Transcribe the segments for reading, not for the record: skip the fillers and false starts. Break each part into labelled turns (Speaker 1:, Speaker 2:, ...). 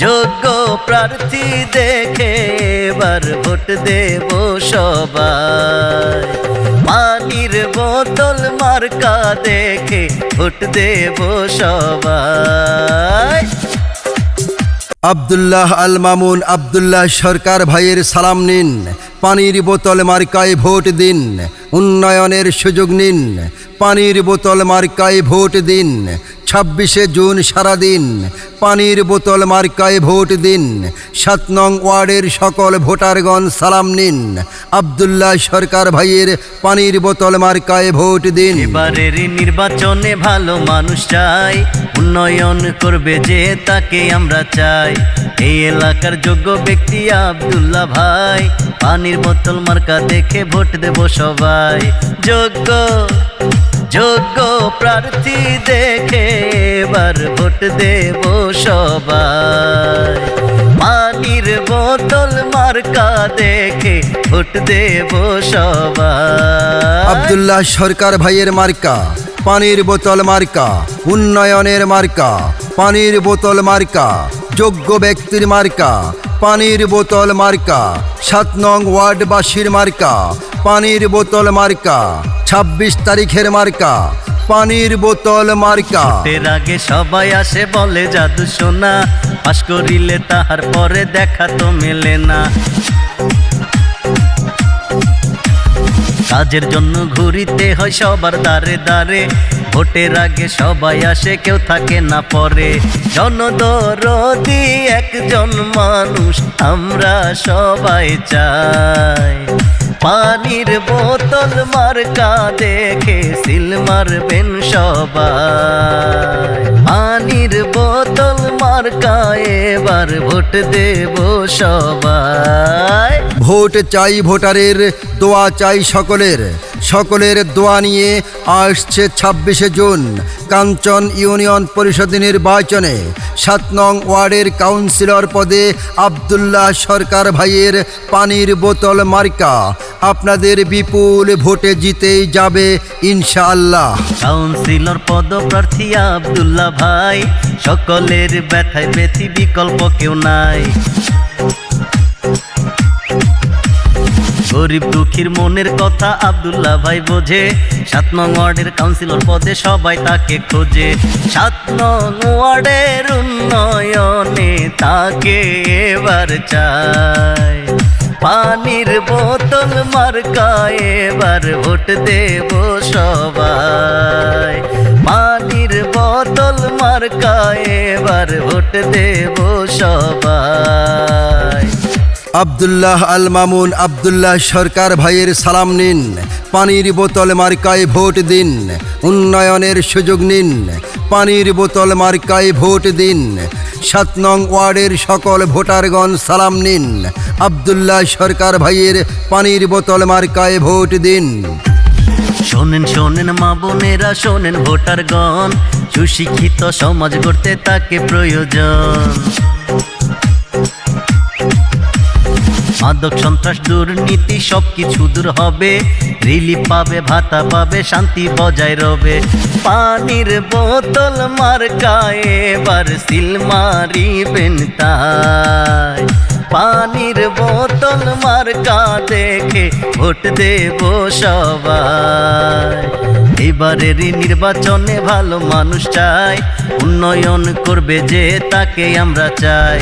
Speaker 1: যোগ্য প্রার্থী দেখে এবার ভোট দেব সবাই। পানির বোতল মার্কা দেখে ভোট দেব সবাই।
Speaker 2: আব্দুল্লাহ আল মামুন আব্দুল্লাহ সরকার ভাইয়ের সালাম নিন, পানির বোতল মার্কায় ভোট দিন, উন্নয়নের সুযোগ নিন। পানির বোতল মার্কায় ভোট দিন, 26শে জুন সারাদিন পানির বোতল মার্কায় ভোট দিন। 7 নং ওয়ার্ডের সকল ভোটারগণ সালাম নিন, আব্দুল্লাহ সরকার ভাইয়ের পানির বোতল মার্কায় ভোট দিন।
Speaker 1: এবারের নির্বাচনে ভালো মানুষ চাই, উন্নয়ন করবে যে তাকে আমরা চাই। এই এলাকার যোগ্য ব্যক্তি আব্দুল্লাহ ভাই, পানির বোতল মার্কা দেখে ভোট দেব সবাই। যোগ্য প্রার্থী দেখে এবার ভোট দেব সবাই। পানির বোতল মার্কা দেখে ভোট দেব সবাই।
Speaker 2: আব্দুল্লাহ সরকার ভাইয়ের মার্কা পানির বোতল মার্কা, উন্নয়নের মার্কা পানির বোতল মার্কা, যোগ্য ব্যক্তির মার্কা পানির বোতল মার্কা, 7 নং ওয়ার্ডবাসীর মার্কা পানির বোতল মার্কা, 26 তারিখের মার্কা পানির বোতল মার্কা।
Speaker 1: ভোটের আগে সবাই আসে বলে জাদু সোনা, পাস করিলে তাহার পরে দেখা তো মেলে না। কাজের জন্য ঘুরিতে হয় সবার দাঁড়ে দাঁড়ে, ভোটের আগে সবাই আসে কেউ থাকে না পরে। জনদরদি একজন মানুষ আমরা সবাই চাই। পানির বোতল মার্কা দেখে সিল মারবেন সবাই। পানির বোতল মার্কা এবার ভোট দেব সবাই।
Speaker 2: ভোট চাই ভোটারের, দোয়া চাই সকলের দোয়া নিয়ে আসছে 26শে জুন কাঞ্চন ইউনিয়ন পরিষদ নির্বাচনে 7 নং ওয়ার্ডের কাউন্সিলর পদে আব্দুল্লাহ সরকার ভাইয়ের পানির বোতল মার্কা আপনাদের বিপুল ভোটে জিতেই যাবে ইনশাআল্লাহ।
Speaker 1: কাউন্সিলর পদপ্রার্থী আব্দুল্লাহ ভাই, সকলের ব্যথায় ব্যথী বিকল্প কেউ নাই। গরিব দুঃখীর মনের কথা আব্দুল্লাহ ভাই বোঝে, 7 নং ওয়ার্ডের কাউন্সিলর পদে সবাই তাকে খোঁজে। 7 নং ওয়ার্ডের উন্নয়নে তাকে এবার চাই। পানির বোতল মার্কা এবার ভোট দেব সবাই। পানির বোতল মার্কা এবার ভোট দেব সবাই।
Speaker 2: আব্দুল্লাহ আল মামুন আব্দুল্লাহ সরকার ভাইয়ের সালাম নিন, পানির বোতল মার্কায় ভোট দিন, উন্নয়নের সুযোগ নিন। পানির বোতল মার্কায় ভোট দিন। 7 নং ওয়ার্ডের সকল ভোটারগণ সালাম নিন, আব্দুল্লাহ সরকার ভাইয়ের পানির বোতল মার্কায় ভোট দিন।
Speaker 1: শোনেন মা বোনেরা, শোনেন ভোটারগণ, সুশিক্ষিত সমাজ গড়তে তাকে প্রয়োজন। মাদক সন্ত্রাস দুর্নীতি সবকিছু দূর হবে, রিলিফ পাবে, ভাতা পাবে, শান্তি বজায় রবে। পানির বোতল মার্কা এবার সিল মারিবেন তাই। পানির বোতল মার্কা দেখে ভোট দেব সবাই। এবারের নির্বাচনে ভালো মানুষ চাই, উন্নয়ন করবে যে তাকে আমরা চাই।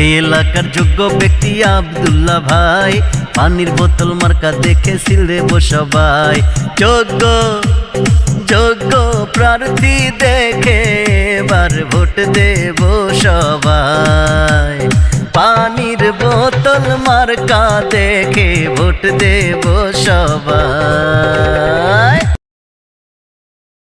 Speaker 1: এই এলাকার যোগ্য ব্যক্তি আব্দুল্লাহ ভাই, পানির বোতল মার্কা দেখে সিল দেব সবাই। যোগ্য প্রার্থী দেখে এবার ভোট দেব সবাই। পানির বোতল মার্কা দেখে ভোট দেব সবাই।